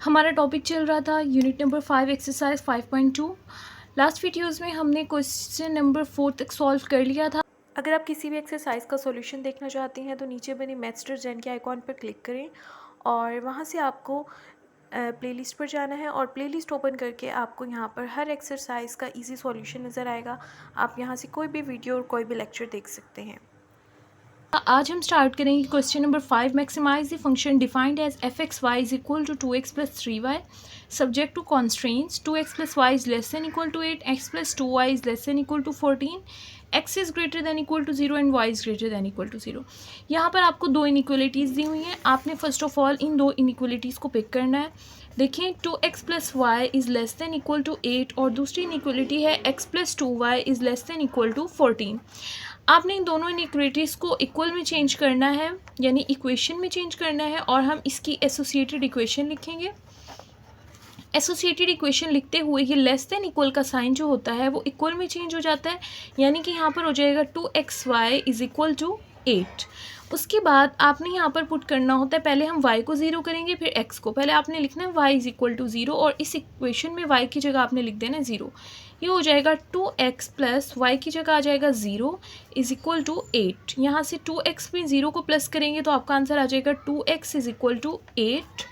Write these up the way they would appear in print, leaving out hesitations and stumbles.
हमारा टॉपिक चल रहा था unit number 5 exercise 5.2। Last videos में हमने क्वेश्चन नंबर 4 तक सॉल्व कर लिया था। अगर आप किसी भी एक्सरसाइज का सॉल्यूशन देखना चाहते हैं तो नीचे बने मैथस्टर जैन के आइकॉन पर क्लिक करें और वहाँ से आपको प्लेलिस्ट पर जाना है और प्लेलिस्ट ओपन करके आपको यहाँ पर हर एक्सरसाइज का इजी सॉल्यूशन नज़र आएगा। आप यहाँ से कोई भी वीडियो और कोई भी लेक्चर देख सकते हैं। आज हम स्टार्ट करेंगे question number 5। Maximize the function defined as f x y is equal to 2x plus 3y subject to constraints 2x plus y is less than equal to 8, x plus 2y is less than equal to 14, x is greater than equal to 0 and y is greater than equal to 0। यहाँ पर आपको दो inequalities दी हुई हैं। आपने first of all in दो inequalities को pick करना है। देखिए 2x plus y is less than equal to 8 और दूसरी इनइक्वलिटी है x plus 2y is less than equal to 14। आपने इन दोनों इनइक्वलिटीज़ को इक्वल में चेंज करना है, यानी इक्वेशन में चेंज करना है और हम इसकी एसोसिएटेड इक्वेशन लिखेंगे। एसोसिएटेड इक्वेशन लिखते हुए ये लेस देन इक्वल का साइन जो होता है वो इक्वल में चेंज हो जाता है, यानी कि यहाँ पर हो जाएगा 2xy इज इक्वल टू 8। उसके बाद आपने यहाँ पर पुट करना होता है, पहले हम y को 0 करेंगे फिर x को। पहले आपने लिखना है y इज इक्वल टू 0 और इस इक्वेशन में y की जगह आपने लिख देना है 0। ये हो जाएगा 2x प्लस वाई की जगह आ जाएगा 0 इज इक्वल टू 8। यहाँ से 2x में 0 को प्लस करेंगे तो आपका आंसर आ जाएगा 2x इज इक्वल टू 8।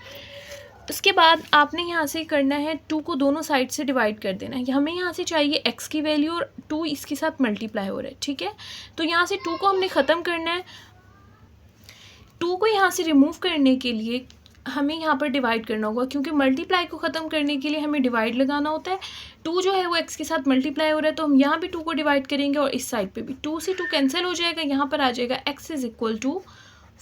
उसके बाद आपने यहाँ से करना है 2 को दोनों साइड से डिवाइड कर देना है। हमें यहाँ से चाहिए x की वैल्यू और 2 इसके साथ मल्टीप्लाई हो रहा है, ठीक है। तो यहाँ से 2 को हमने ख़त्म करना है। 2 को यहाँ से रिमूव करने के लिए हमें यहाँ पर डिवाइड करना होगा, क्योंकि मल्टीप्लाई को ख़त्म करने के लिए हमें डिवाइड लगाना होता है। 2 जो है वो x के साथ मल्टीप्लाई हो रहा है तो हम यहाँ भी 2 को डिवाइड करेंगे और इस साइड पे भी 2 से 2 कैंसिल हो जाएगा। यहाँ पर आ जाएगा x इज़ इक्वल टू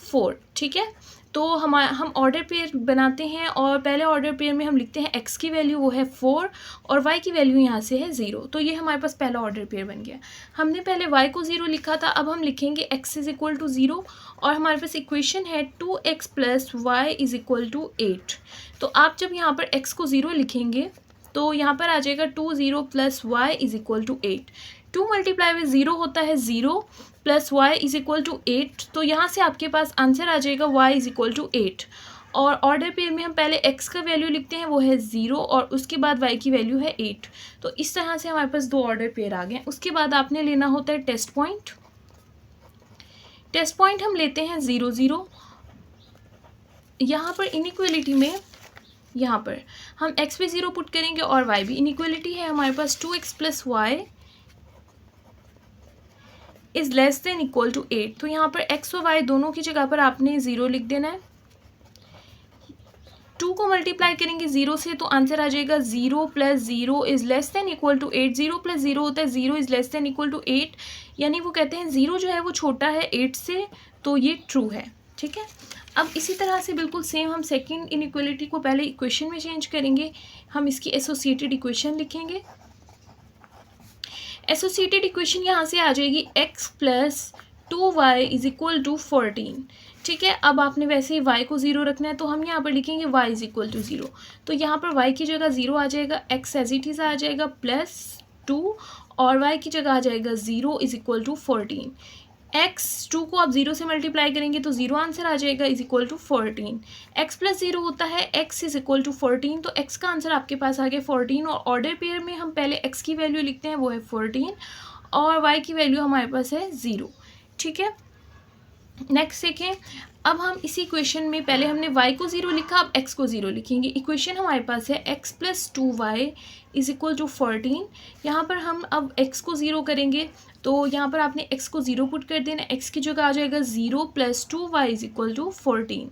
4, ठीक है। तो हम ऑर्डर पेयर बनाते हैं और पहले ऑर्डर पेयर में हम लिखते हैं x की वैल्यू वो है 4 और y की वैल्यू यहाँ से है 0। तो ये हमारे पास पहला ऑर्डर पेयर बन गया। हमने पहले y को 0 लिखा था, अब हम लिखेंगे x इज़ इक्वल टू 0 और हमारे पास इक्वेशन है 2x plus y is equal to 8। तो आप जब यहाँ पर x को 0 लिखेंगे तो यहाँ पर आ जाएगा 20 plus y is equal to 8। 2 multiply में 0 होता है 0 plus y is equal to 8। तो यहाँ से आपके पास आंसर आ जाएगा y इज़ इक्वल टू 8। और ऑर्डर पेयर में हम पहले x का वैल्यू लिखते हैं वो है 0 और उसके बाद y की वैल्यू है 8। तो इस तरह से हमारे पास दो ऑर्डर पेयर आ गए। उसके बाद आपने लेना होता है टेस्ट पॉइंट। टेस्ट पॉइंट हम लेते हैं 0 0। यहाँ पर इनइक्वलिटी में यहाँ पर हम x पे 0 पुट करेंगे और y भी। इनइक्वलिटी है हमारे पास 2x plus y is less than equal to 8। तो यहाँ पर x और y दोनों की जगह पर आपने 0 लिख देना है। 2 को मल्टीप्लाई करेंगे 0 से तो आंसर आ जाएगा 0 plus 0 is less than equal to 8। 0 plus 0 होता है 0 is less than equal to 8, यानी वो कहते हैं 0 जो है वो छोटा है 8 से, तो ये ट्रू है, ठीक है। अब इसी तरह से बिल्कुल सेम हम सेकंड इनइक्वलिटी को पहले इक्वेशन में चेंज करेंगे। हम इसकी एसोसिएटेड इक्वेशन लिखेंगे। एसोसिएटेड इक्वेशन यहाँ से आ जाएगी x plus 2y is equal to 14, ठीक है। अब आपने वैसे ही y को 0 रखना है तो हम यहाँ पर लिखेंगे y इज इक्वल टू 0। तो यहाँ पर y की जगह 0 आ जाएगा, x एज इट इज़ आ जाएगा प्लस 2 और y की जगह आ जाएगा 0 इज इक्वल टू 14। x 2 को आप 0 से मल्टीप्लाई करेंगे तो 0 आंसर आ जाएगा is equal to 14। x plus 0 होता है x इज इक्वल टू 14, तो x का आंसर आपके पास आ गया 14। और ऑर्डर पेयर में हम पहले x की वैल्यू लिखते हैं वो है 14 और y की वैल्यू हमारे पास है 0, ठीक है। नेक्स्ट देखें, अब हम इसी इक्वेशन में पहले हमने y को 0 लिखा, अब x को 0 लिखेंगे। इक्वेशन हमारे पास है x plus 2y is equal to 14। यहाँ पर हम अब x को 0 करेंगे तो यहाँ पर आपने x को 0 पुट कर देना। x की जगह आ जाएगा 0 plus 2y is equal to 14,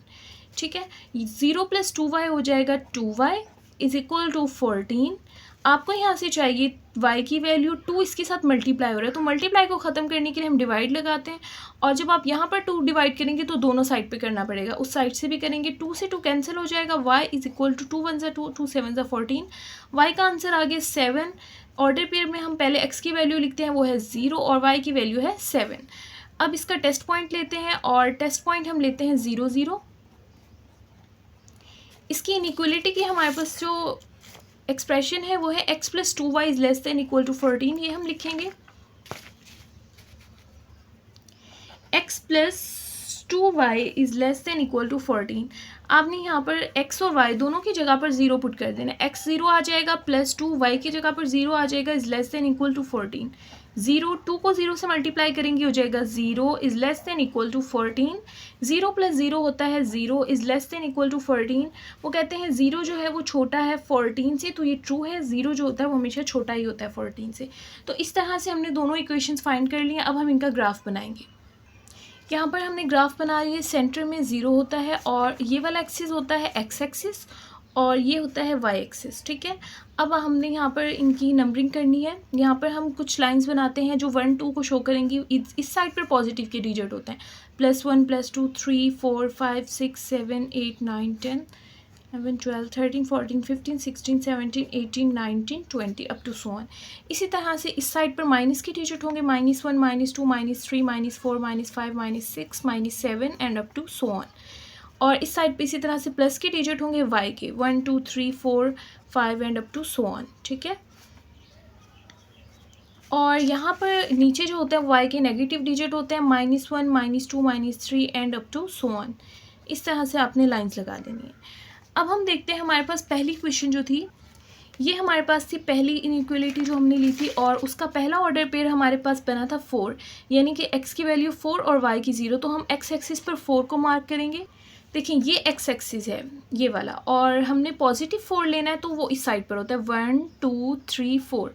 ठीक है। 0 प्लस 2y हो जाएगा 2y इज इक्वल टू 14। आपको यहाँ से चाहिए y की वैल्यू, 2 इसके साथ मल्टीप्लाई हो रहा है तो मल्टीप्लाई को ख़त्म करने के लिए हम डिवाइड लगाते हैं। और जब आप यहाँ पर 2 डिवाइड करेंगे तो दोनों साइड पे करना पड़ेगा, उस साइड से भी करेंगे। 2 से 2 कैंसिल हो जाएगा, y is equal to 2 1 2 2 7 14। y का आंसर आ गया 7। ऑर्डर पेयर में हम पहले x की वैल्यू लिखते हैं वो है 0 और y की वैल्यू है 7। अब इसका टेस्ट पॉइंट लेते हैं और टेस्ट पॉइंट हम लेते हैं 0 0। इसकी इनइक्वलिटी की हमारे पास जो एक्सप्रेशन है वो है x plus 2y is less than equal to 14। ये हम लिखेंगे x plus 2y is less than equal to 14। आपने यहाँ पर x और y दोनों की जगह पर 0 पुट कर देना। x 0 आ जाएगा प्लस 2 y की जगह पर 0 आ जाएगा is less than equal to 14। 0 2 को 0 से मल्टीप्लाई करेंगे हो जाएगा 0 is less than equal to 14। 0 plus 0 होता है 0 is less than equal to 14। वो कहते हैं 0 जो है वो छोटा है 14 से, तो ये ट्रू है। 0 जो होता है वो हमेशा छोटा ही होता है 14 से। तो इस तरह से हमने दोनों इक्वेशंस फाइंड कर लिए। अब हम इनका ग्राफ बनाएंगे। यहाँ पर हमने ग्राफ बना लिया। सेंटर में 0 होता है और ये वाला एक्सिस होता है x एक्सिस और ये होता है y एक्सिस, ठीक है। अब हमने यहाँ पर इनकी नंबरिंग करनी है। यहाँ पर हम कुछ लाइंस बनाते हैं जो 1 2 को शो करेंगी। इस साइड पर पॉजिटिव के डिजिट होते हैं, +1 +2 3 4 5 6 7 8 9 10 11 12 13 14 15 16 17 18 19 20 अप टू सो ऑन। इसी तरह से इस साइड पर माइनस के डिजिट होंगे, -1 -2 -3 -4 -5 -6 -7 and up to so on. और इस साइड पे इसी तरह से प्लस के डिजिट होंगे y के, 1 2 3 4 5 and up to so on, ठीक है। और यहाँ पर नीचे जो होता है y के नेगेटिव डिजिट होते हैं, -1 -2 -3 and up to so on. इस तरह से आपने लाइंस लगा देनी है। अब हम देखते हैं हमारे पास पहली क्वेश्चन जो थी, ये हमारे पास थी पहली इनइक्वलिटी जो हमने ली थी और उसका पहला ऑर्डर पेयर हमारे पास बना था 4, यानी कि x की वैल्यू 4 और y की 0। तो हम x एक्सिस पर 4 को मार्क करेंगे। देखिए ये x एक्सिस है ये वाला, और हमने पॉजिटिव 4 लेना है तो वो इस साइड पर होता है 1 2 3 4।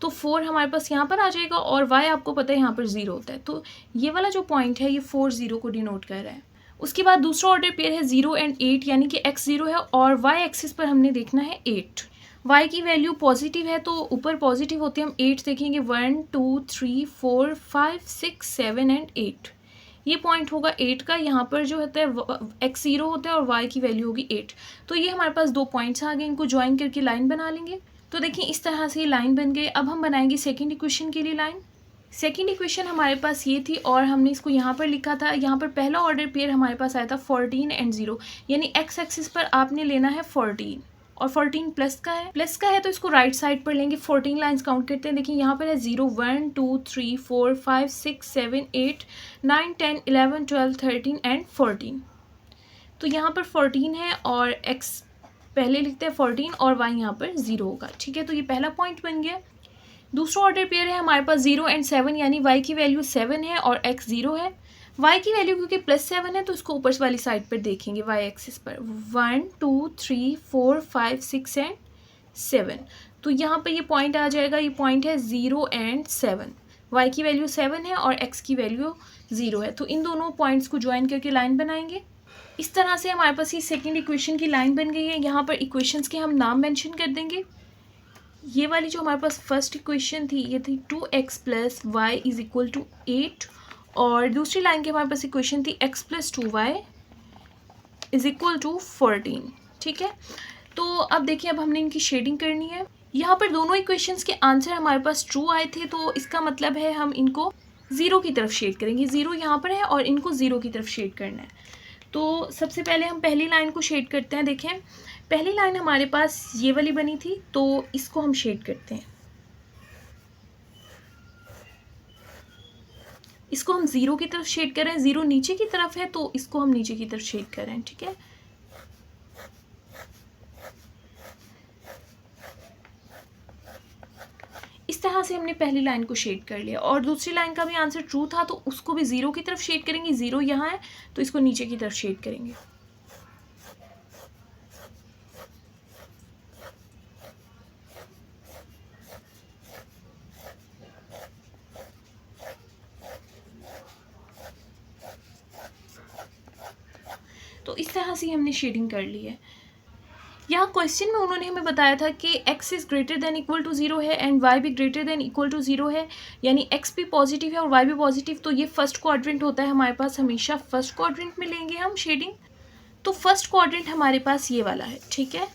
तो 4 हमारे पास यहाँ पर आ जाएगा और y आपको पता है यहाँ पर 0 होता है। तो ये वाला जो पॉइंट है ये 4 0 को डिनोट कर रहा है। उसके बाद दूसरा ऑर्डर पेयर है 0 एंड 8, यानी कि x 0 है और y एक्सिस पर हमने देखना है 8। y की वैल्यू पॉजिटिव है तो ऊपर पॉजिटिव होती है, हम 8 देखेंगे 1 2 3 4 5 6 7 एंड 8। ये पॉइंट होगा 8 का। यहाँ पर जो होता है x 0 होता है और y की वैल्यू होगी 8। तो ये हमारे पास दो पॉइंट्स आ गए, इनको ज्वाइन करके लाइन बना लेंगे। तो देखिए इस तरह से लाइन बन गई। अब हम बनाएंगे सेकेंड इक्वेशन के लिए लाइन। सेकेंड इक्वेशन हमारे पास ये थी और हमने इसको यहाँ पर लिखा था। यहाँ पर पहला ऑर्डर पेयर हमारे पास आया था 14 एंड 0, यानी x एक्सिस पर आपने लेना है 14 और 14 प्लस का है तो इसको राइट साइड पर लेंगे। 14 लाइंस काउंट करते हैं। देखिए यहाँ पर है 0 1 2 3 4 5 6 7 8 9 10 11 12 13 एंड 14। तो यहाँ पर 14 है और x पहले लिखते हैं 14 और y यहाँ पर 0 होगा, ठीक है। तो ये पहला पॉइंट बन गया। दूसरा ऑर्डर पेयर है हमारे पास 0 एंड 7, यानी y की वैल्यू 7 है और x 0 है। y की वैल्यू क्योंकि +7 है तो इसको ऊपर वाली साइड पर देखेंगे y एक्सिस पर 1 2 3 4 5 6 एंड 7। तो यहाँ पर ये पॉइंट आ जाएगा, ये पॉइंट है 0 एंड 7। y की वैल्यू 7 है और x की वैल्यू 0 है। तो इन दोनों पॉइंट्स को ज्वाइन करके लाइन बनाएंगे। इस तरह से हमारे पास ये सेकेंड इक्वेशन की लाइन बन गई है। यहाँ पर इक्वेशंस के हम नाम मेंशन कर देंगे। ये वाली जो हमारे पास फर्स्ट इक्वेशन थी ये थी 2x + y = 8 और दूसरी लाइन की हमारे पास इक्वेशन थी x + 2y = 14, ठीक है। तो अब देखिए अब हमने इनकी शेडिंग करनी है। यहाँ पर दोनों इक्वेशंस के आंसर हमारे पास ट्रू आए थे, तो इसका मतलब है हम इनको 0 की तरफ शेड करेंगे। 0 यहाँ पर है और इनको 0 की तरफ शेड करना है। तो सबसे पहले हम पहली लाइन को शेड करते हैं। देखें पहली लाइन हमारे पास ये वाली बनी थी तो इसको हम शेड करते हैं। इसको हम 0 की तरफ शेड कर रहे हैं। 0 नीचे की तरफ है तो इसको हम नीचे की तरफ शेड कर रहे हैं, ठीक है। इस तरह से हमने पहली लाइन को शेड कर लिया और दूसरी लाइन का भी आंसर ट्रू था तो उसको भी 0 की तरफ शेड करेंगे। 0 यहाँ है तो इसको नीचे की तरफ शेड करेंगे। तो इस तरह से हमने शेडिंग कर ली है। यहाँ क्वेश्चन में उन्होंने हमें बताया था कि x is greater than equal to 0 है एंड y भी ग्रेटर देन इक्वल टू 0 है, यानी x भी पॉजिटिव है और y भी पॉजिटिव। तो ये फर्स्ट क्वाड्रेंट होता है हमारे पास, हमेशा फर्स्ट क्वाड्रेंट में लेंगे हम शेडिंग। तो फर्स्ट क्वाड्रेंट हमारे पास ये वाला है, ठीक है।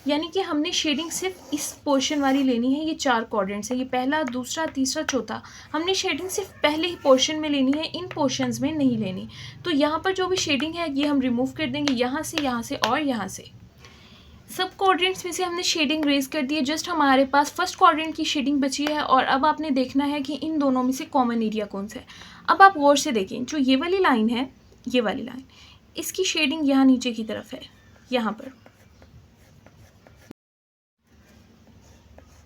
यानी कि हमने शेडिंग सिर्फ इस पोर्शन वाली लेनी है। ये 4 क्वाड्रेंट्स है, ये पहला दूसरा तीसरा चौथा। हमने शेडिंग सिर्फ पहले ही पोर्शन में लेनी है, इन पोर्शंस में नहीं लेनी। तो यहाँ पर जो भी शेडिंग है ये हम रिमूव कर देंगे, यहाँ से और यहाँ से। सब क्वाड्रेंट्स में से हमने शेडिंग रेज कर दी है। जस्ट हमारे पास फर्स्ट क्वाड्रेंट की शेडिंग बची है और अब आपने देखना है कि इन दोनों में से कॉमन एरिया कौन सा है। अब आप गौर से देखें, जो ये वाली लाइन है ये वाली लाइन, इसकी शेडिंग यहाँ नीचे की तरफ है, यहाँ पर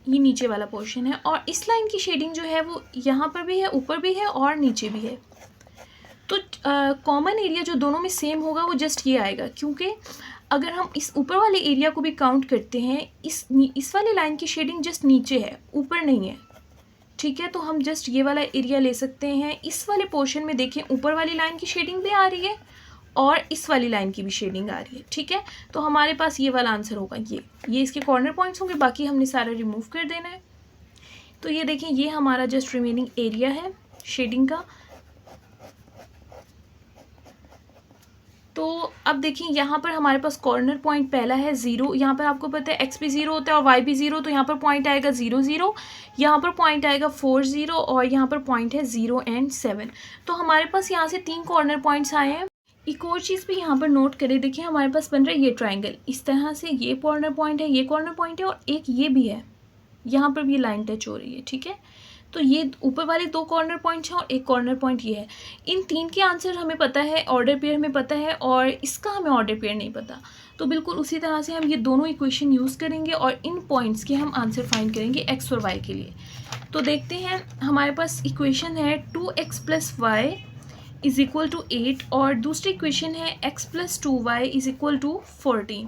ये नीचे वाला पोर्शन है, और इस लाइन की शेडिंग जो है वो यहाँ पर भी है, ऊपर भी है और नीचे भी है। तो कॉमन एरिया जो दोनों में सेम होगा वो जस्ट ये आएगा, क्योंकि अगर हम इस ऊपर वाले एरिया को भी काउंट करते हैं, इस वाली लाइन की शेडिंग जस्ट नीचे है, ऊपर नहीं है, ठीक है। तो हम जस्ट ये वाला एरिया ले सकते हैं। इस वाले पोर्शन में देखें ऊपर वाली लाइन की शेडिंग भी आ रही है और इस वाली लाइन की भी शेडिंग आ रही है, ठीक है। तो हमारे पास ये वाला आंसर होगा, ये इसके कॉर्नर पॉइंट्स होंगे, बाकी हमने सारा रिमूव कर देना है। तो ये देखें, ये हमारा जस्ट रिमेनिंग एरिया है शेडिंग का। तो अब देखिए यहाँ पर हमारे पास कॉर्नर पॉइंट पहला है 0, यहाँ पर आपको पता है एक्स भी 0 होता है और वाई भी 0, तो यहाँ पर पॉइंट आएगा 0 0, यहाँ पर पॉइंट आएगा 4 0 और यहाँ पर पॉइंट है 0 और 7। तो हमारे पास यहाँ से 3 कॉर्नर पॉइंट्स आए हैं। एक और चीज़ भी यहाँ पर नोट करें, देखिए हमारे पास बन रहा है ये ट्राइंगल, इस तरह से ये कॉर्नर पॉइंट है, ये कॉर्नर पॉइंट है और एक ये भी है, यहाँ पर भी लाइन टच हो रही है, ठीक है। तो ये ऊपर वाले 2 कॉर्नर पॉइंट्स हैं और एक कॉर्नर पॉइंट ये है। इन 3 के आंसर हमें पता है, ऑर्डर पेयर हमें पता है, और इसका हमें ऑर्डर पेयर नहीं पता। तो बिल्कुल उसी तरह से हम ये दोनों इक्वेशन यूज़ करेंगे और इन पॉइंट्स के हम आंसर फाइंड करेंगे एक्स और वाई के लिए। तो देखते हैं, हमारे पास इक्वेशन है 2x + y = 8 और दूसरी इक्वेशन है x + 2y = 14।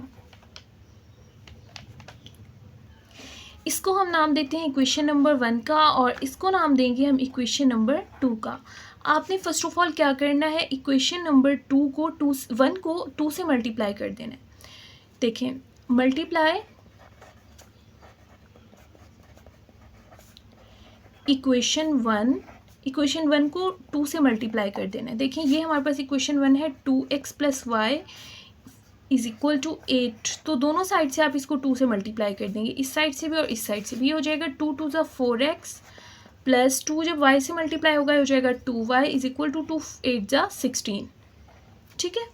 इसको हम नाम देते हैं इक्वेशन नंबर 1 का और इसको नाम देंगे हम इक्वेशन नंबर 2 का। आपने फर्स्ट ऑफ ऑल क्या करना है, इक्वेशन नंबर 1 को 2 से मल्टीप्लाई कर देना है। देखें, मल्टीप्लाई इक्वेशन 1 को 2 से मल्टीप्लाई कर देना है। देखिए ये हमारे पास इक्वेशन 1 है, 2x + y = 8। तो दोनों साइड से आप इसको 2 से मल्टीप्लाई कर देंगे, इस साइड से भी और इस साइड से भी। हो जाएगा 2 × 2 = 4x + 2 जब y से मल्टीप्लाई होगा हो जाएगा 2y = 2 8 = 16, ठीक है।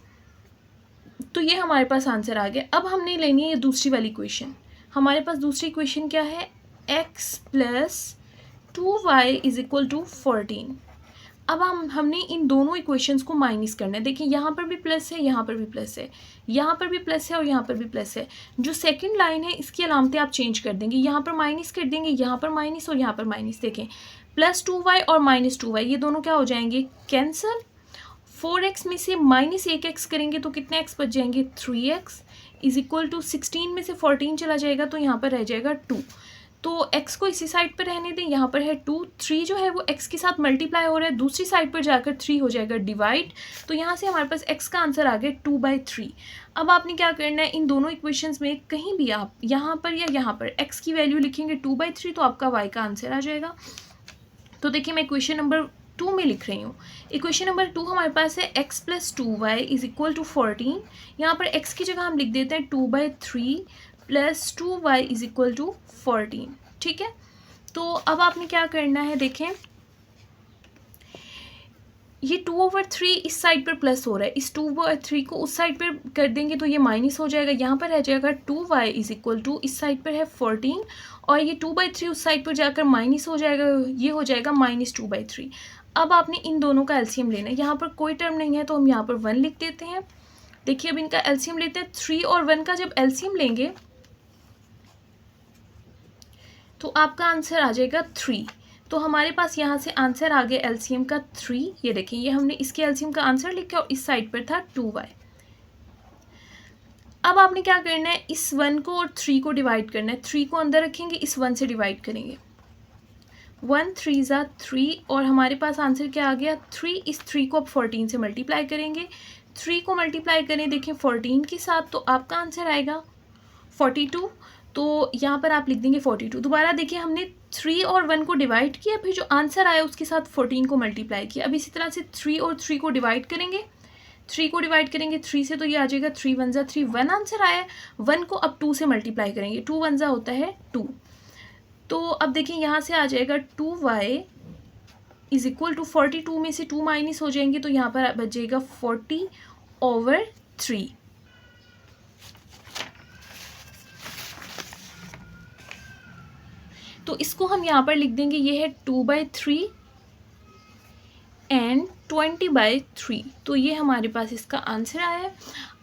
तो ये हमारे पास आंसर आ गया। अब हमने लेनी है ये दूसरी वाली इक्वेशन। हमारे पास दूसरी इक्वेशन क्या है, x + 2y = 14। अब हमने इन दोनों इक्वेशंस को माइनस करना है। देखिए यहाँ पर भी प्लस है, यहाँ पर भी प्लस है, यहाँ पर भी प्लस है और यहाँ पर भी प्लस है। जो सेकंड लाइन है इसकी अलामतें आप चेंज कर देंगे, यहाँ पर माइनस कर देंगे, यहाँ पर माइनस और यहाँ पर माइनस। देखें +2y और -2y ये दोनों क्या हो जाएंगे, कैंसल। 4x में से -1x करेंगे तो कितने x बच जाएंगे, 3x = 16 में से 14 चला जाएगा तो यहाँ पर रह जाएगा 2। तो x को इसी साइड पर रहने दें, यहाँ पर है 2, 3 जो है वो x के साथ मल्टीप्लाई हो रहा है, दूसरी साइड पर जाकर 3 हो जाएगा डिवाइड। तो यहाँ से हमारे पास x का आंसर आ गया 2/3। अब आपने क्या करना है, इन दोनों इक्वेशंस में कहीं भी आप यहाँ पर या यहाँ पर x की वैल्यू लिखेंगे 2/3 तो आपका y का आंसर आ जाएगा। तो देखिए मैं इक्वेशन नंबर 2 में लिख रही हूँ। इक्वेशन नंबर 2 हमारे पास है x + 2y = 14। यहाँ पर x की जगह हम लिख देते हैं 2/3 + 2y = 14, ठीक है। तो अब आपने क्या करना है, देखें ये 2/3 इस साइड पर प्लस हो रहा है, इस 2/3 को उस साइड पर कर देंगे तो ये माइनस हो जाएगा, यहाँ पर रह जाएगा 2y = इस साइड पर है 14 और ये 2/3 उस साइड पर जाकर माइनस हो जाएगा, ये हो जाएगा -2/3। अब आपने इन दोनों का एलसीएम लेना है, यहाँ पर कोई टर्म नहीं है तो हम यहाँ पर 1 लिख देते हैं। देखिए अब इनका एलसीएम लेते हैं, 3 और 1 का जब एलसीएम लेंगे तो आपका आंसर आ जाएगा 3। तो हमारे पास यहाँ से आंसर आ गया एलसीएम का 3। ये देखें, ये हमने इसके एलसीएम का आंसर लिखा और इस साइड पर था 2y। अब आपने क्या करना है, इस 1 को और 3 को डिवाइड करना है। 3 को अंदर रखेंगे, इस 1 से डिवाइड करेंगे, 1 3 = 3 और हमारे पास आंसर क्या आ गया 3। इस 3 को अब 14 से मल्टीप्लाई करेंगे, 3 को मल्टीप्लाई करें देखें 14 के साथ तो आपका आंसर आएगा 42। तो यहाँ पर आप लिख देंगे 42। दोबारा देखिए हमने 3 और 1 को डिवाइड किया, फिर जो आंसर आया उसके साथ 14 को मल्टीप्लाई किया। अब इसी तरह से 3 और 3 को डिवाइड करेंगे, 3 को डिवाइड करेंगे 3 से तो ये आ जाएगा 3 1 = 3, 1 आंसर आया। 1 को अब 2 से मल्टीप्लाई करेंगे, 2 1 = होता है 2। तो अब देखिए यहाँ से आ जाएगा 2y = 42 में से 2 माइनस हो जाएंगे तो यहाँ पर बच जाएगा 40/3। तो इसको हम यहाँ पर लिख देंगे, ये है 2/3 एंड 20/3। तो ये हमारे पास इसका आंसर आया है।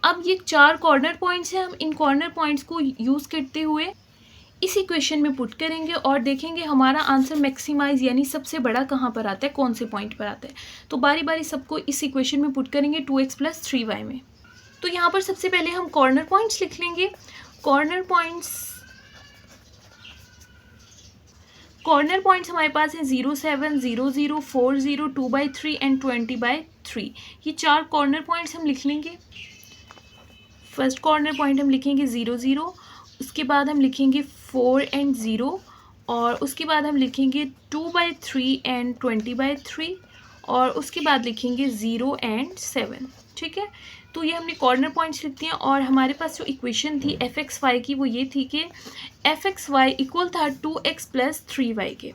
अब ये 4 कॉर्नर पॉइंट्स हैं, हम इन कॉर्नर पॉइंट्स को यूज़ करते हुए इस इक्वेशन में पुट करेंगे और देखेंगे हमारा आंसर मैक्सिमाइज यानी सबसे बड़ा कहाँ पर आता है, कौन से पॉइंट पर आता है। तो बारी बारी सबको इस इक्वेशन में पुट करेंगे 2x + 3y में। तो यहाँ पर सबसे पहले हम कॉर्नर पॉइंट्स लिख लेंगे। कॉर्नर पॉइंट्स हमारे पास हैं 0, 7, 0, 0, 4, 0, 2/3 एंड 20/3। ये 4 कॉर्नर पॉइंट्स हम लिख लेंगे। फर्स्ट कॉर्नर पॉइंट हम लिखेंगे 0, 0, उसके बाद हम लिखेंगे 4 एंड 0, और उसके बाद हम लिखेंगे 2/3 एंड 20/3, और उसके बाद लिखेंगे 0 एंड 7। ठीक है, तो ये हमने कॉर्नर पॉइंट्स लिख दिए। और हमारे पास जो इक्वेशन थी f(x, y) की वो ये थी कि f(x, y) इक्वल था 2x + 3y के।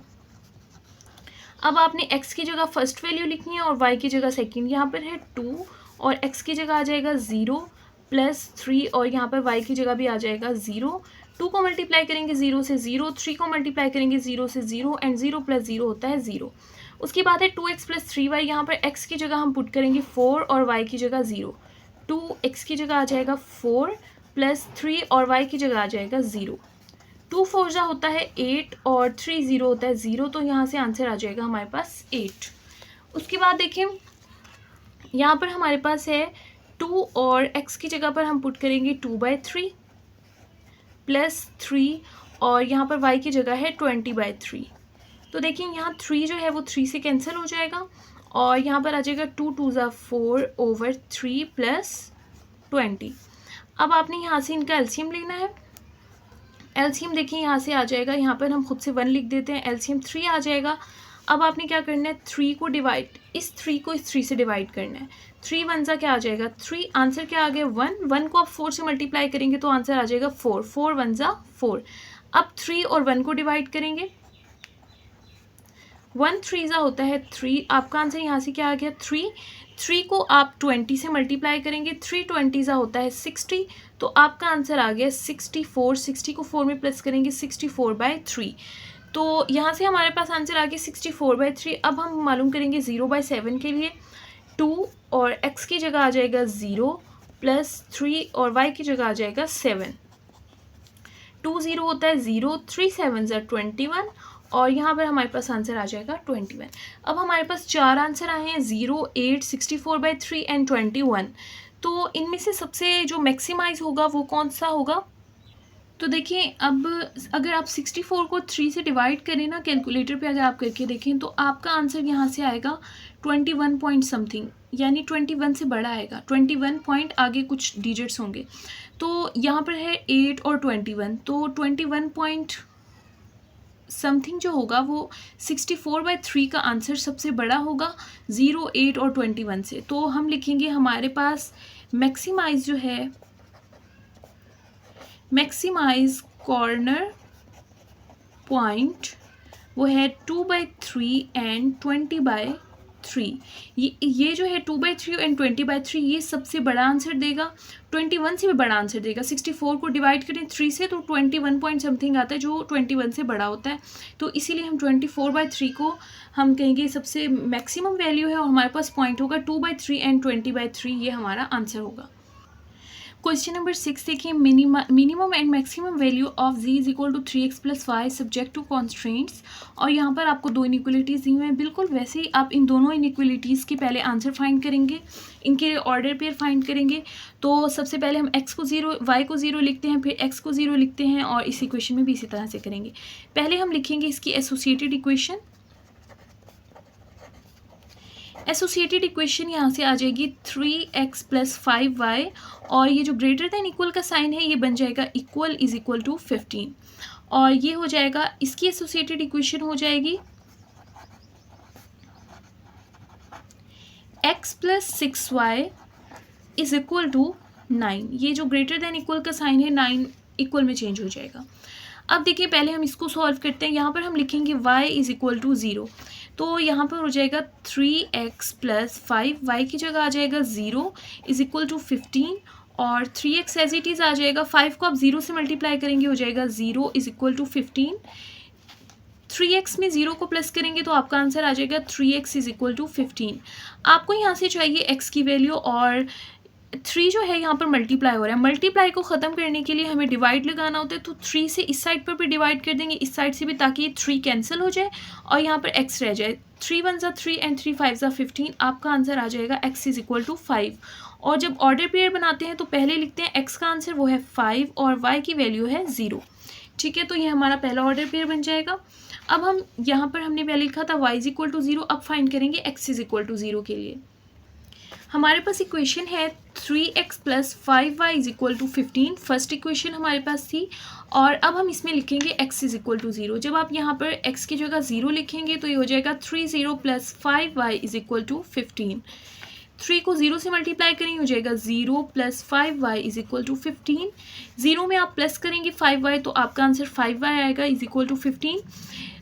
अब आपने x की जगह फर्स्ट वैल्यू लिखनी है और y की जगह सेकंड। यहाँ पर है 2 और x की जगह आ जाएगा 0 + 3, और यहाँ पर y की जगह भी आ जाएगा 0। 2 को मल्टीप्लाई करेंगे 0 से 0, 3 को मल्टीप्लाई करेंगे 0 से 0, एंड 0 + 0 होता है 0। उसके बाद है 2x + 3y। यहाँ पर x की जगह हम पुट करेंगे 4 और y की जगह 0। 2x की जगह आ जाएगा 4 + 3 और y की जगह आ जाएगा 0। 2 4 जा होता है 8 और 3 0 होता है 0, तो यहाँ से आंसर आ जाएगा हमारे पास 8। उसके बाद देखें यहाँ पर हमारे पास है 2 और x की जगह पर हम पुट करेंगे 2/3 + 3, और यहाँ पर y की जगह है 20/3। तो देखिए यहाँ 3 जो है वो 3 से कैंसिल हो जाएगा, और यहाँ पर आ जाएगा 2 2 ज़ा 4/3 + 20। अब आपने यहाँ से इनका एलसीएम लेना है। एलसीएम देखिए यहाँ से आ जाएगा, यहाँ पर हम खुद से 1 लिख देते हैं, एलसीएम 3 आ जाएगा। अब आपने क्या करना है, 3 को डिवाइड, इस 3 को इस 3 से डिवाइड करना है। 3 1 ज़ा क्या आ जाएगा 3, आंसर क्या आ गया 1। 1 को आप 4 से मल्टीप्लाई करेंगे तो आंसर आ जाएगा 4। 4 1 ज़ा 4। अब 3 और 1 को डिवाइड करेंगे, 1 3 ज़ा होता है 3। आपका आंसर यहाँ से क्या आ गया 3। 3 को आप 20 से मल्टीप्लाई करेंगे, 3 20 ज़ा होता है 60, तो आपका आंसर आ गया 64। 60 को 4 में प्लस करेंगे 64/3। तो यहाँ से हमारे पास आंसर आ गया 64/3। अब हम मालूम करेंगे 0/7 के लिए। 2 और x की जगह आ जाएगा 0 + 3 और y की जगह आ जाएगा 7। 2 0 होता है 0, 3 7 ज़ा 21, और यहाँ पर हमारे पास आंसर आ जाएगा 21। अब हमारे पास 4 आंसर आए हैं 0, 8, 64/3 एंड 21। तो इनमें से सबसे जो मैक्सिमाइज होगा वो कौन सा होगा। तो देखिए अब अगर आप 64 को 3 से डिवाइड करें ना कैलकुलेटर पे, अगर आप करके देखें तो आपका आंसर यहाँ से आएगा 21 पॉइंट समथिंग, यानी 21 से बड़ा आएगा। 21 पॉइंट आगे कुछ डिजिट्स होंगे। तो यहाँ पर है 8 और 21, तो 21 पॉइंट समथिंग जो होगा वो 64/3 का आंसर सबसे बड़ा होगा 0, 8 और 21 से। तो हम लिखेंगे हमारे पास मैक्सिमाइज जो है, मैक्सिमाइज कॉर्नर पॉइंट वो है 2/3 एंड 20/3। ये जो है 2/3 एंड 20/3 ये सबसे बड़ा आंसर देगा, 21 से भी बड़ा आंसर देगा। 64 को डिवाइड करें 3 से तो 21 पॉइंट समथिंग आता है जो 21 से बड़ा होता है। तो इसीलिए हम 24/3 को हम कहेंगे सबसे मैक्सिमम वैल्यू है, और हमारे पास पॉइंट होगा 2/3 एंड 20/3, ये हमारा आंसर होगा। क्वेश्चन नंबर 6 देखिए, minimum and maximum value of z is equal to 3x + y subject to constraints. और यहाँ पर आपको 2 इनइक्वलिटीज़ दी हुई हैं, बिल्कुल वैसे ही आप इन दोनों इनइक्वलिटीज़ के पहले आंसर फाइंड करेंगे, इनके ऑर्डर पेयर फाइंड करेंगे। तो सबसे पहले हम x को 0, y को 0 लिखते हैं, फिर x को 0 लिखते हैं, और इस इक्वेशन में भी इसी तरह से करेंगे। पहले हम लिखेंगे इसकी एसोसिएटेड इक्वेशन। एसोसिएटेड इक्वेशन यहाँ से आ जाएगी 3x + 5y, और ये जो ग्रेटर दैन इक्वल का साइन है ये बन जाएगा इक्वल इज इक्वल टू 15, और ये हो जाएगा, इसकी एसोसिएटेड इक्वेशन हो जाएगी x + 6y is equal to 9। ये जो ग्रेटर दैन इक्वल का साइन है 9 इक्वल में चेंज हो जाएगा। अब देखिए पहले हम इसको सॉल्व करते हैं। यहाँ पर हम लिखेंगे y इज इक्वल टू 0, तो यहाँ पर हो जाएगा 3x + 5, y की जगह आ जाएगा 0 इज इक्वल टू 15, और 3x एज इट इज़ आ जाएगा। 5 को आप 0 से मल्टीप्लाई करेंगे हो जाएगा 0 इज इक्वल टू 15। 3x में 0 को प्लस करेंगे तो आपका आंसर आ जाएगा 3x इज इक्वल टू 15। आपको यहाँ से चाहिए x की वैल्यू, और 3 जो है यहाँ पर मल्टीप्लाई हो रहा है। मल्टीप्लाई को ख़त्म करने के लिए हमें डिवाइड लगाना होता है, तो 3 से इस साइड पर भी डिवाइड कर देंगे, इस साइड से भी, ताकि ये 3 कैंसिल हो जाए और यहाँ पर x रह जाए। 3 1 ज़ा 3 एंड 3 5 ज़ा 15। आपका आंसर आ जाएगा x इज इक्वल टू 5। और जब ऑर्डर पेयर बनाते हैं तो पहले लिखते हैं x का आंसर वो है 5 और y की वैल्यू है 0। ठीक है, तो ये हमारा पहला ऑर्डर पेयर बन जाएगा। अब हम यहाँ पर हमने पहले लिखा था y इज इक्वल टू 0, अब फाइंड करेंगे x इज इक्वल टू 0 के लिए। हमारे पास इक्वेशन है 3x plus 5y is equal to 15, first equation हमारे पास थी। और अब हम इसमें लिखेंगे x इज इक्वल टू 0। जब आप यहाँ पर x की जगह 0 लिखेंगे तो ये हो जाएगा 30 plus 5y is equal to 15। 3 को 0 से मल्टीप्लाई करेंगे, हो जाएगा 0 plus 5y is equal to 15। 0 में आप प्लस करेंगे 5y तो आपका आंसर 5y आएगा इज इक्वल टू 15।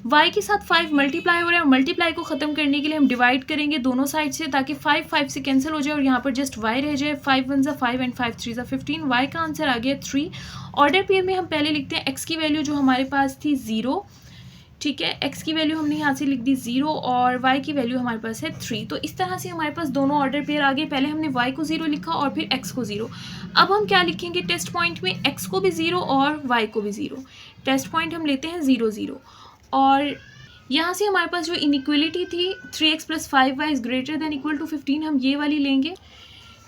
y के साथ 5 मल्टीप्लाई हो रहा है, मल्टीप्लाई को ख़त्म करने के लिए हम डिवाइड करेंगे दोनों साइड से, ताकि 5 5 से कैंसिल हो जाए और यहाँ पर जस्ट y रह जाए। 5 1 ज़ा 5 एंड 5 3 ज़ा 15। y का आंसर आ गया 3। ऑर्डर पेयर में हम पहले लिखते हैं x की वैल्यू जो हमारे पास थी 0। ठीक है, x की वैल्यू हमने यहाँ से लिख दी 0 और y की वैल्यू हमारे पास है 3। तो इस तरह से हमारे पास दोनों ऑर्डर पेयर आ गए। पहले हमने y को 0 लिखा और फिर x को 0। अब हम क्या लिखेंगे टेस्ट पॉइंट में, x को भी 0 और y को भी 0। टेस्ट पॉइंट हम लेते हैं 0 0। और यहाँ से हमारे पास जो इनइक्वलिटी थी 3x plus 5y is greater than equal to 15, हम ये वाली लेंगे।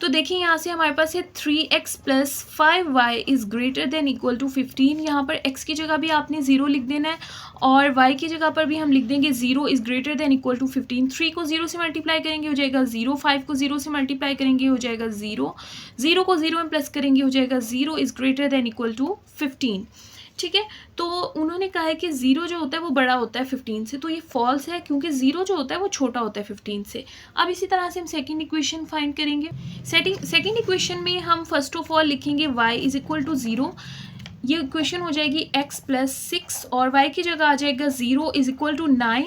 तो देखिए यहाँ से हमारे पास है 3x plus 5y is greater than equal to 15। यहाँ पर x की जगह भी आपने 0 लिख देना है और y की जगह पर भी हम लिख देंगे 0 is greater than equal to 15। 3 को 0 से मल्टीप्लाई करेंगे हो जाएगा 0, 5 को 0 से मल्टीप्लाई करेंगे हो जाएगा 0, 0 को 0 में प्लस करेंगे हो जाएगा 0 is greater than equal to 15। ठीक है, तो उन्होंने कहा है कि 0 जो होता है वो बड़ा होता है 15 से, तो ये फॉल्स है क्योंकि 0 जो होता है वो छोटा होता है 15 से। अब इसी तरह से हम सेकंड इक्वेशन फाइंड करेंगे। सेकंड इक्वेशन में हम फर्स्ट ऑफ ऑल लिखेंगे y इज इक्वल टू 0। ये इक्वेशन हो जाएगी x प्लस 6 और y की जगह आ जाएगा 0 is equal to 9।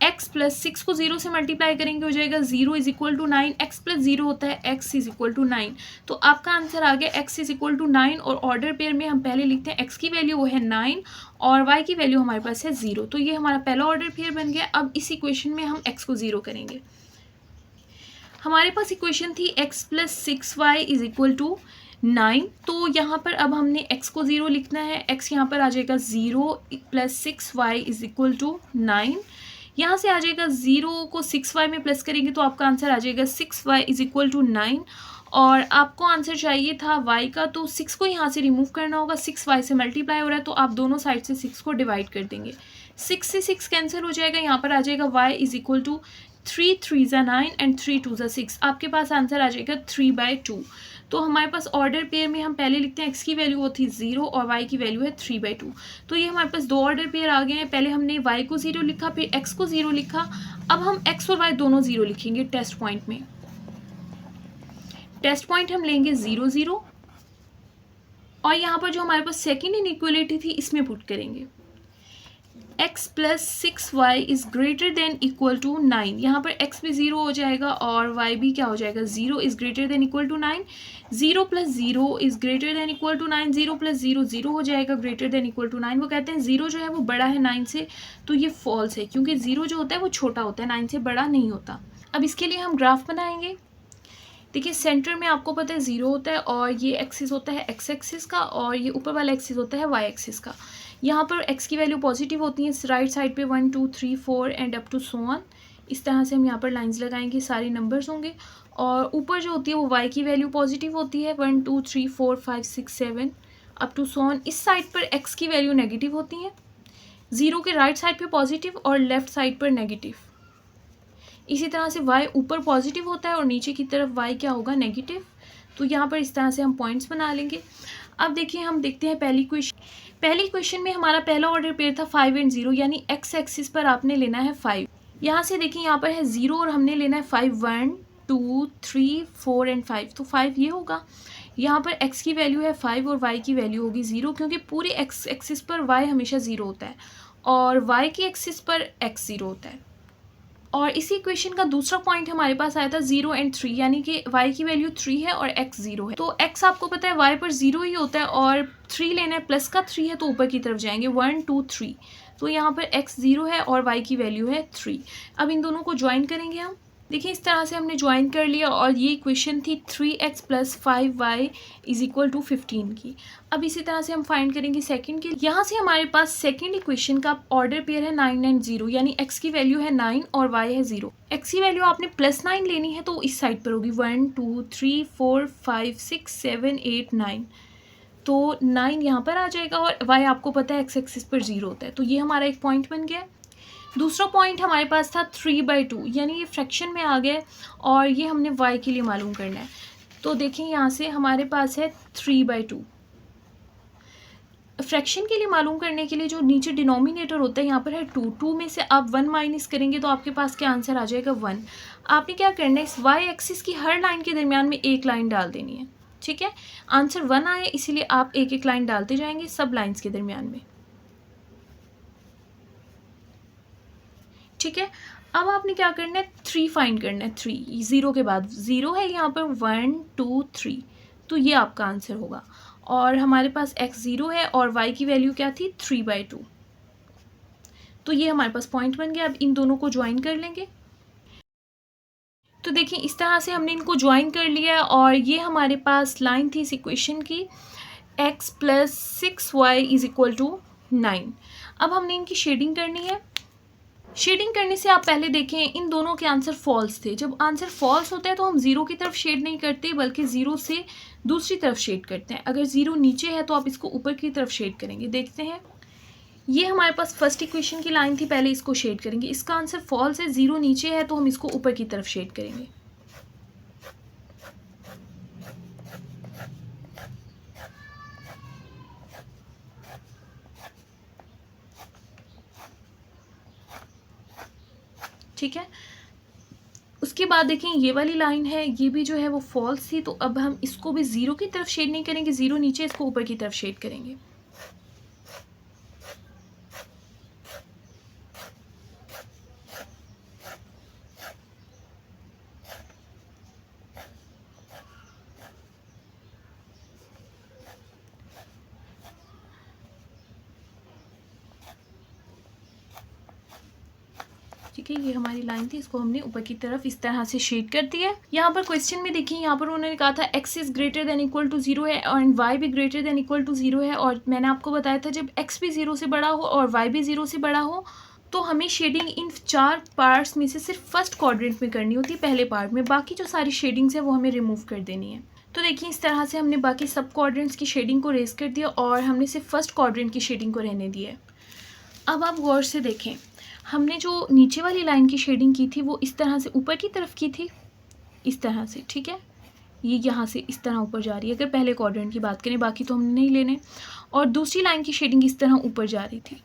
x plus 6 को 0 से मल्टीप्लाई करेंगे हो जाएगा 0 is equal to 9। x plus 0 होता है x इज इक्वल टू 9। तो आपका आंसर आ गया x इज इक्वल टू 9। और ऑर्डर पेयर में हम पहले लिखते हैं x की वैल्यू वो है 9 और y की वैल्यू हमारे पास है 0। तो ये हमारा पहला ऑर्डर पेयर बन गया। अब इस इक्वेशन में हम x को 0 करेंगे। हमारे पास इक्वेशन थी x plus 6y is equal to 9। तो यहाँ पर अब हमने x को 0 लिखना है। x यहाँ पर आ जाएगा 0 plus 6y is equal to 9। यहाँ से आ जाएगा 0 को 6y में प्लस करेंगे तो आपका आंसर आ जाएगा 6y इज इक्वल टू 9। और आपको आंसर चाहिए था y का, तो 6 को यहाँ से रिमूव करना होगा। 6y से मल्टीप्लाई हो रहा है तो आप दोनों साइड से 6 को डिवाइड कर देंगे। 6 से 6 कैंसिल हो जाएगा। यहाँ पर आ जाएगा y इज इक्वल टू 3 3 ज़ा 9 एंड 3 2 ज़ा 6। आपके पास आंसर आ जाएगा 3/2। तो हमारे पास ऑर्डर पेयर में हम पहले लिखते हैं x की वैल्यू वो थी 0 और y की वैल्यू है 3/2। तो ये हमारे पास दो ऑर्डर पेयर आ गए हैं। पहले हमने y को 0 लिखा, फिर x को 0 लिखा। अब हम x और y दोनों 0 लिखेंगे टेस्ट पॉइंट में। टेस्ट पॉइंट हम लेंगे 0 0 और यहाँ पर जो हमारे पास सेकेंड इनइक्वलिटी थी इसमें पुट करेंगे x plus 6y is greater than equal to 9। यहाँ पर x भी 0 हो जाएगा और y भी क्या हो जाएगा 0 is greater than equal to 9। 0 plus 0 is greater than equal to 9। 0 plus 0 0 हो जाएगा ग्रेटर देन इक्वल टू 9। वो कहते हैं 0 जो है वो बड़ा है 9 से, तो ये फॉल्स है क्योंकि 0 जो होता है वो छोटा होता है, 9 से बड़ा नहीं होता। अब इसके लिए हम ग्राफ बनाएंगे। देखिए सेंटर में आपको पता है 0 होता है और ये एक्सिस होता है x एक्सिस का और ये ऊपर वाला एक्सिस होता है y एक्सिस का। यहाँ पर x की वैल्यू पॉजिटिव होती है राइट साइड पे 1 2 3 4 and up to so on. इस तरह से हम यहाँ पर लाइंस लगाएंगे, सारे नंबर्स होंगे। और ऊपर जो होती है वो y की वैल्यू पॉजिटिव होती है 1 2 3 4 5 6 7 अप टू सो ऑन। इस साइड पर x की वैल्यू नेगेटिव होती है, 0 के राइट साइड पे पॉजिटिव और लेफ्ट साइड पर नेगेटिव। इसी तरह से y ऊपर पॉजिटिव होता है और नीचे की तरफ y क्या होगा नेगेटिव। तो यहाँ पर इस तरह से हम पॉइंट्स बना लेंगे। अब देखिए हम देखते हैं पहली क्वेश्चन में हमारा पहला ऑर्डर पेयर था 5 एंड 0, यानी x एक्सिस पर आपने लेना है 5। यहाँ से देखिए यहाँ पर है 0 और हमने लेना है 5 1 2 3 4 एंड 5, तो 5 ये होगा। यहाँ पर x की वैल्यू है 5 और y की वैल्यू होगी 0 क्योंकि पूरे x एक्सिस पर y हमेशा 0 होता है और y की एक्सिस पर x 0 होता है। और इसी इक्वेशन का दूसरा पॉइंट हमारे पास आया था 0 एंड 3, यानी कि y की वैल्यू 3 है और x 0 है। तो x आपको पता है y पर 0 ही होता है और 3 लेना है, प्लस का 3 है तो ऊपर की तरफ जाएंगे 1 2 3। तो यहाँ पर x 0 है और y की वैल्यू है 3। अब इन दोनों को ज्वाइन करेंगे हम। देखिए इस तरह से हमने ज्वाइन कर लिया और ये इक्वेशन थी 3x + 5y = 15 की। अब इसी तरह से हम फाइंड करेंगे सेकंड की। यहाँ से हमारे पास सेकंड इक्वेशन का ऑर्डर पेयर है 9 एंड 0, यानी x की वैल्यू है 9 और y है 0। x की वैल्यू आपने +9 लेनी है तो इस साइड पर होगी 1 2 3 4 5 6 7 8 9। तो 9 यहाँ पर आ जाएगा और y आपको पता है x एक्सिस पर 0 होता है, तो ये हमारा एक पॉइंट बन गया। दूसरा पॉइंट हमारे पास था 3/2, यानी ये फ्रैक्शन में आ गया और ये हमने y के लिए मालूम करना है। तो देखें यहाँ से हमारे पास है 3/2। फ्रैक्शन के लिए मालूम करने के लिए जो नीचे डिनोमिनेटर होता है यहाँ पर है 2 में से आप 1 माइनस करेंगे तो आपके पास क्या आंसर आ जाएगा 1। आपने क्या करना है, इस y एक्सिस की हर लाइन के दरमियान में एक लाइन डाल देनी है, ठीक है। आंसर 1 आए इसीलिए आप एक एक लाइन डालते जाएंगे सब लाइन्स के दरमियान में, ठीक है। अब आपने क्या करना है, 3 फाइंड करना है। 3 0 के बाद 0 है यहाँ पर 1 2 3, तो ये आपका आंसर होगा। और हमारे पास x 0 है और y की वैल्यू क्या थी 3/2, तो ये हमारे पास पॉइंट बन गया। अब इन दोनों को ज्वाइन कर लेंगे। तो देखिए इस तरह से हमने इनको ज्वाइन कर लिया और ये हमारे पास लाइन थी इस इक्वेशन की x + 6y = 9। अब हमने इनकी शेडिंग करनी है। शेडिंग करने से आप पहले देखें इन दोनों के आंसर फॉल्स थे। जब आंसर फॉल्स होता है तो हम 0 की तरफ शेड नहीं करते बल्कि 0 से दूसरी तरफ शेड करते हैं। अगर 0 नीचे है तो आप इसको ऊपर की तरफ शेड करेंगे। देखते हैं, ये हमारे पास फर्स्ट इक्वेशन की लाइन थी, पहले इसको शेड करेंगे। इसका आंसर फॉल्स है, 0 नीचे है तो हम इसको ऊपर की तरफ शेड करेंगे। ठीक है, उसके बाद देखें ये वाली लाइन है, ये भी जो है वो फॉल्स थी, तो अब हम इसको भी 0 की तरफ शेड नहीं करेंगे, 0 नीचे, इसको ऊपर की तरफ शेड करेंगे। ठीक है, ये हमारी लाइन थी, इसको हमने ऊपर की तरफ इस तरह से शेड कर दिया। यहाँ पर क्वेश्चन में देखिए, यहाँ पर उन्होंने कहा था x is greater than equal to 0 है और y भी ग्रेटर देन इक्वल टू 0 है। और मैंने आपको बताया था जब x भी 0 से बड़ा हो और y भी 0 से बड़ा हो तो हमें शेडिंग इन 4 पार्ट्स में से सिर्फ फर्स्ट क्वाड्रेंट में करनी होती है, पहले पार्ट में। बाकी जो सारी शेडिंग्स है वो हमें रिमूव कर देनी है। तो देखिए इस तरह से हमने बाकी सब क्वाड्रेंट्स की शेडिंग को रेज कर दिया और हमने सिर्फ फर्स्ट क्वाड्रेंट की शेडिंग को रहने दिया है। अब आप गौर से देखें, हमने जो नीचे वाली लाइन की शेडिंग की थी वो इस तरह से ऊपर की तरफ की थी, इस तरह से, ठीक है। ये यहाँ से इस तरह ऊपर जा रही है अगर पहले क्वाड्रेंट की बात करें, बाकी तो हमने नहीं लेने। और दूसरी लाइन की शेडिंग इस तरह ऊपर जा रही थी।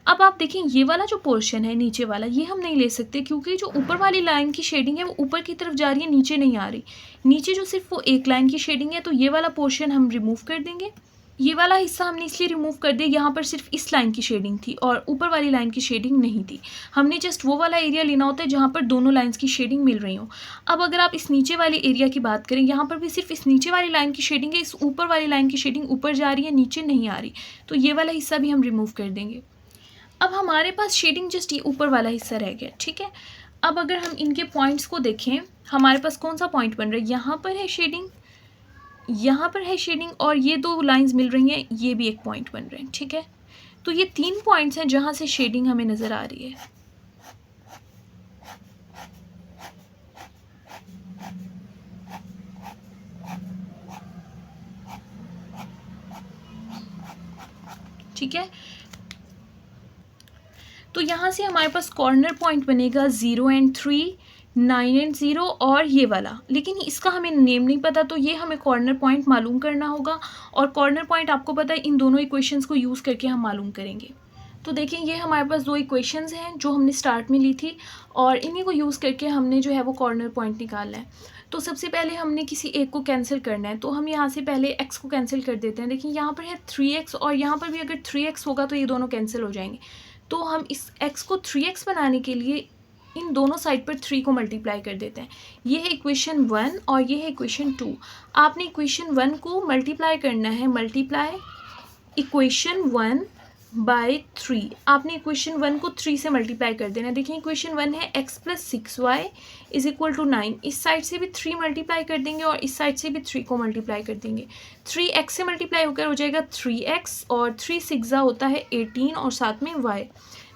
अब आप देखें ये वाला जो पोर्शन है नीचे वाला, ये हम नहीं ले सकते क्योंकि जो ऊपर वाली लाइन की शेडिंग है वो ऊपर की तरफ जा रही है, नीचे नहीं आ रही। नीचे जो सिर्फ वो एक लाइन की शेडिंग है, तो ये वाला पोर्शन हम रिमूव कर देंगे। ये वाला हिस्सा हमने इसलिए रिमूव कर दिया, यहाँ पर सिर्फ इस लाइन की शेडिंग थी और ऊपर वाली लाइन की शेडिंग नहीं थी। हमने जस्ट वो वाला एरिया लेना होता है जहाँ पर दोनों लाइंस की शेडिंग मिल रही हो। अब अगर आप इस नीचे वाले एरिया की बात करें, यहाँ पर भी सिर्फ इस नीचे वाली लाइन की शेडिंग है, इस ऊपर वाली लाइन की शेडिंग ऊपर जा रही है, नीचे नहीं आ रही, तो ये वाला हिस्सा भी हम रिमूव कर देंगे। अब हमारे पास शेडिंग जस्ट ये ऊपर वाला हिस्सा रह गया, ठीक है। अब अगर हम इनके पॉइंट्स को देखें, हमारे पास कौन सा पॉइंट बन रहा है, यहाँ पर है शेडिंग, यहाँ पर है शेडिंग और ये दो लाइंस मिल रही हैं, ये भी एक पॉइंट बन रहे हैं, ठीक है। तो ये 3 पॉइंट्स हैं जहाँ से शेडिंग हमें नज़र आ रही है। ठीक है, तो यहाँ से हमारे पास कॉर्नर पॉइंट बनेगा 0 एंड 3, 9 एंड 0 और ये वाला, लेकिन इसका हमें नेम नहीं पता, तो ये हमें कॉर्नर पॉइंट मालूम करना होगा। और कॉर्नर पॉइंट आपको पता है इन दोनों इक्वेशंस को यूज़ करके हम मालूम करेंगे। तो देखिए ये हमारे पास 2 इक्वेशंस हैं जो हमने स्टार्ट में ली थी और इन्हीं को यूज़ करके हमने जो है वो कॉर्नर पॉइंट निकालना है। तो सबसे पहले हमने किसी एक को कैंसिल करना है, तो हम यहाँ से पहले x को कैंसिल कर देते हैं। देखिए यहाँ पर है 3x और यहाँ पर भी अगर 3x होगा तो ये दोनों कैंसिल हो जाएंगे। तो हम इस x को 3x बनाने के लिए इन दोनों साइड पर 3 को मल्टीप्लाई कर देते हैं। ये है इक्वेशन 1 और ये है इक्वेशन 2। आपने इक्वेशन 1 को मल्टीप्लाई करना है, मल्टीप्लाई इक्वेशन 1 बाय 3। आपने इक्वेशन 1 को 3 से मल्टीप्लाई कर देना। देखिए इक्वेशन 1 है x plus 6y is equal to 9। इस साइड से भी 3 मल्टीप्लाई कर देंगे और इस साइड से भी 3 को मल्टीप्लाई कर देंगे। 3x से मल्टीप्लाई होकर हो जाएगा 3x और 3 6 होता है 18 और साथ में y,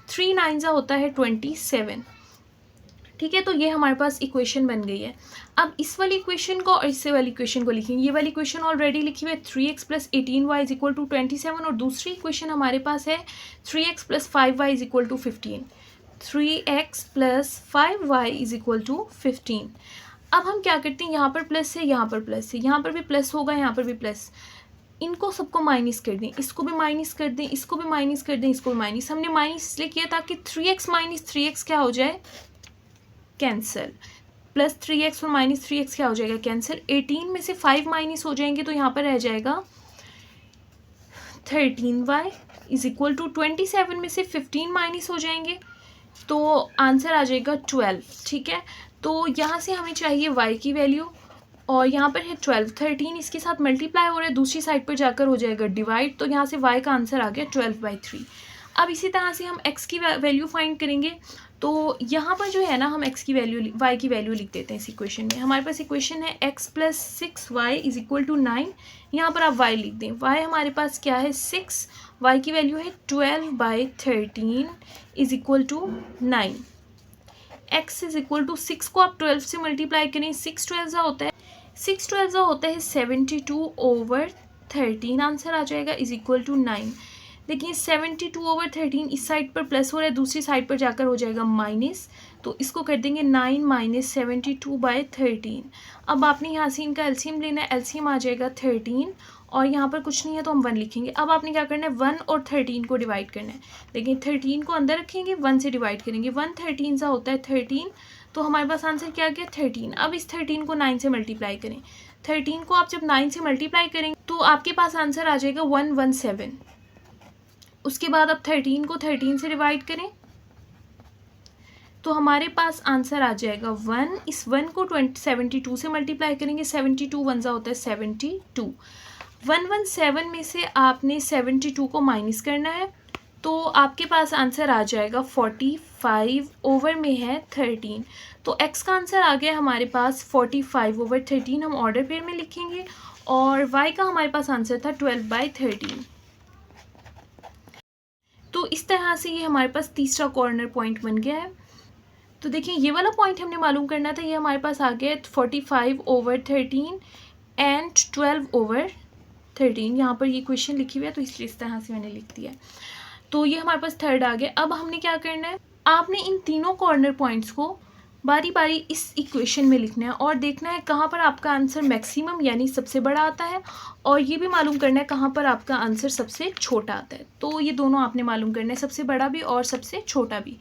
3 9 होता है 27। ठीक है, तो ये हमारे पास इक्वेशन बन गई है। अब इस वाली इक्वेशन को और इससे वाली इक्वेशन को लिखेंगे। ये वाली इक्वेशन ऑलरेडी लिखी हुई है 3x plus 18y is equal to 27 और दूसरी इक्वेशन हमारे पास है 3x plus 5y is equal to 15। 3x plus 5y is equal to 15। अब हम क्या करते हैं, यहाँ पर प्लस है, यहाँ पर प्लस है, यहाँ पर भी प्लस होगा, यहाँ पर भी प्लस। इनको सबको माइनस कर दें, इसको भी माइनस कर दें, इसको भी माइनस कर दें, इसको भी माइनस। हमने माइनस इसलिए किया ताकि 3x माइनस 3x क्या हो जाए, कैंसिल। प्लस 3x और माइनस 3x क्या हो जाएगा, कैंसिल। 18 में से 5 माइनस हो जाएंगे तो यहाँ पर रह जाएगा 13y इज इक्वल टू 27 में से 15 माइनस हो जाएंगे तो आंसर आ जाएगा 12। ठीक है, तो यहाँ से हमें चाहिए y की वैल्यू और यहाँ पर है 12। 13 इसके साथ मल्टीप्लाई हो रहा है, दूसरी साइड पर जाकर हो जाएगा डिवाइड, तो यहाँ से y का आंसर आ गया 12/3। अब इसी तरह से हम x की वैल्यू फाइंड करेंगे। तो यहाँ पर जो है ना, हम x की वैल्यू y की वैल्यू लिख देते हैं इस इक्वेशन में। हमारे पास इक्वेशन है x plus 6y is equal to 9। यहाँ पर आप y लिख दें। y हमारे पास क्या है 6, y की वैल्यू है 12/13 is equal to 9। x is equal to 6 को आप 12 से मल्टीप्लाई करें, 6 12 होता है 72/13 आंसर आ जाएगा इज इक्वल टू 9। देखिए 72/13 इस साइड पर प्लस हो रहा है, दूसरी साइड पर जाकर हो जाएगा माइनस, तो इसको कर देंगे 9 माइनस 72/13। अब आपने यहाँ से इनका एलसीएम लेना है, एलसीएम आ जाएगा 13 और यहाँ पर कुछ नहीं है तो हम 1 लिखेंगे। अब आपने क्या करना है, 1 और 13 को डिवाइड करना है। देखिए 13 को अंदर रखेंगे, 1 से डिवाइड करेंगे, 1 13 सा होता है 13, तो हमारे पास आंसर क्या गया 13। अब इस 13 को 9 से मल्टीप्लाई करें। 13 को आप जब 9 से मल्टीप्लाई करेंगे तो आपके पास आंसर आ जाएगा 117। उसके बाद अब 13 को 13 से डिवाइड करें तो हमारे पास आंसर आ जाएगा 1। इस 1 को 72 से मल्टीप्लाई करेंगे, 72 1 होता है 72। 117 में से आपने 72 को माइनस करना है तो आपके पास आंसर आ जाएगा 45 ओवर में है 13। तो x का आंसर आ गया हमारे पास 45/13, हम ऑर्डर पेयर में लिखेंगे, और y का हमारे पास आंसर था 12/13। तो इस तरह से ये हमारे पास तीसरा कॉर्नर पॉइंट बन गया है। तो देखिए ये वाला पॉइंट हमने मालूम करना था, ये हमारे पास आ गया 45/13 एंड 12/13। यहाँ पर ये क्वेश्चन लिखी हुई है तो इसलिए इस तरह से मैंने लिख दिया है। तो ये हमारे पास थर्ड आ गया। अब हमने क्या करना है, आपने इन तीनों कॉर्नर पॉइंट्स को बारी बारी इस इक्वेशन में लिखना है और देखना है कहाँ पर आपका आंसर मैक्सिमम यानी सबसे बड़ा आता है, और ये भी मालूम करना है कहाँ पर आपका आंसर सबसे छोटा आता है। तो ये दोनों आपने मालूम करना है, सबसे बड़ा भी और सबसे छोटा भी।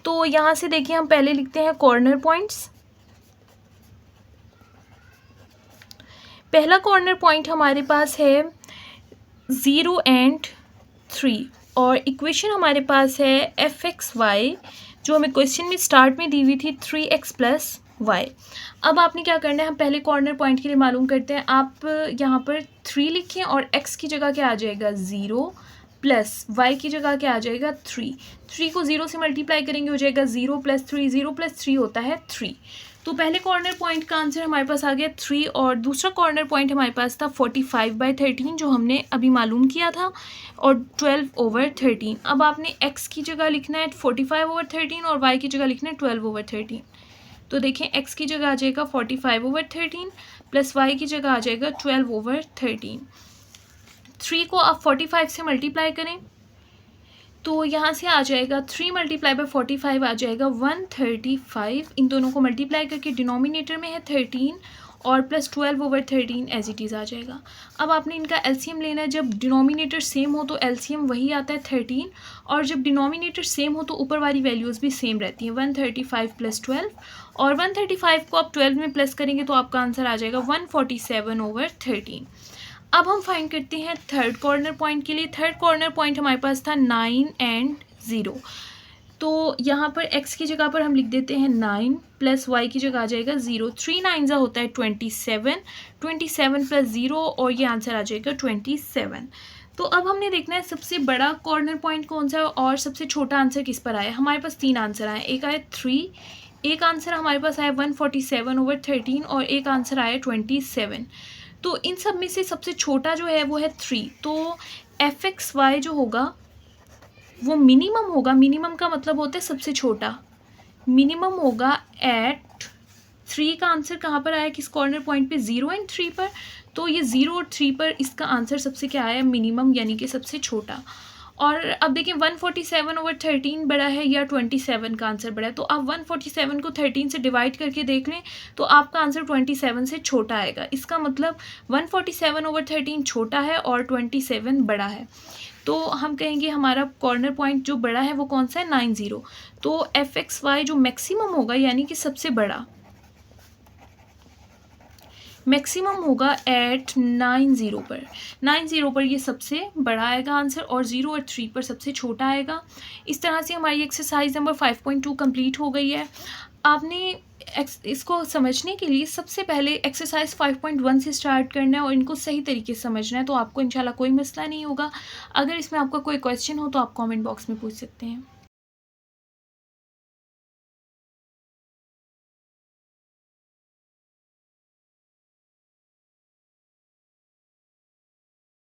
तो यहाँ से देखिए हम पहले लिखते हैं कॉर्नर पॉइंट्स। पहला कॉर्नर पॉइंट हमारे पास है 0 and 3 और इक्वेशन हमारे पास है fxy जो हमें क्वेश्चन में स्टार्ट में दी हुई थी 3x प्लस y। अब आपने क्या करना है, हम पहले कॉर्नर पॉइंट के लिए मालूम करते हैं। आप यहाँ पर 3 लिखें और x की जगह क्या आ जाएगा 0 प्लस y की जगह क्या आ जाएगा 3। 3 को 0 से मल्टीप्लाई करेंगे हो जाएगा 0 प्लस 3, 0 प्लस 3 होता है 3। तो पहले कॉर्नर पॉइंट का आंसर हमारे पास आ गया 3 और दूसरा कॉर्नर पॉइंट हमारे पास था 45/13 जो हमने अभी मालूम किया था, और 12/13। अब आपने x की जगह लिखना है 45/13 और y की जगह लिखना है 12/13। तो देखें x की जगह आ जाएगा 45/13 प्लस y की जगह आ जाएगा 12/13। 3 को आप 45 से मल्टीप्लाई करें तो यहाँ से आ जाएगा 3 × 45 आ जाएगा 135। इन दोनों को मल्टीप्लाई करके डिनोमिनेटर में है 13 और प्लस 12/13 एज इट इज़ आ जाएगा। अब आपने इनका एलसीएम लेना है। जब डिनोमिनेटर सेम हो तो एलसीएम वही आता है 13, और जब डिनोमिनेटर सेम हो तो ऊपर वाली वैल्यूज़ भी सेम रहती हैं 135 + 12, और 135 को आप 12 में प्लस करेंगे तो आपका आंसर आ जाएगा 147/13। अब हम फाइंड करते हैं थर्ड कॉर्नर पॉइंट के लिए। थर्ड कॉर्नर पॉइंट हमारे पास था 9 एंड 0। तो यहाँ पर x की जगह पर हम लिख देते हैं 9 प्लस y की जगह आ जाएगा 0। 3 9 होता है 27, 27 प्लस 0 और ये आंसर आ जाएगा 27। तो अब हमने देखना है सबसे बड़ा कॉर्नर पॉइंट कौन सा है और सबसे छोटा आंसर किस पर आया। हमारे पास 3 आंसर आए, एक आया 3, एक आंसर हमारे पास आया 147/13 और एक आंसर आया 27। तो इन सब में से सबसे छोटा जो है वो है 3। तो fxy जो होगा वो मिनिमम होगा। मिनिमम का मतलब होता है सबसे छोटा। मिनिमम होगा एट 3 का आंसर कहाँ पर आया, किस कॉर्नर पॉइंट पे, 0 एंड 3 पर। तो ये 0 और 3 पर इसका आंसर सबसे क्या आया, मिनिमम, यानी कि सबसे छोटा। और अब देखिए 147/13 बड़ा है या 27 का आंसर बड़ा है। तो आप 147 को 13 से डिवाइड करके देख लें तो आपका आंसर 27 से छोटा आएगा। इसका मतलब 147/13 छोटा है और 27 बड़ा है। तो हम कहेंगे हमारा कॉर्नर पॉइंट जो बड़ा है वो कौन सा है, 90। तो fxy जो मैक्सिमम होगा यानी कि सबसे बड़ा, मैक्सिमम होगा एट 90 पर। 90 पर ये सबसे बड़ा आएगा आंसर और 0 और 3 पर सबसे छोटा आएगा। इस तरह से हमारी एक्सरसाइज नंबर 5.2 कंप्लीट हो गई है। आपने इसको समझने के लिए सबसे पहले एक्सरसाइज 5.1 से स्टार्ट करना है और इनको सही तरीके से समझना है, तो आपको इंशाल्लाह कोई मसला नहीं होगा। अगर इसमें आपका कोई क्वेश्चन हो तो आप कमेंट बॉक्स में पूछ सकते हैं।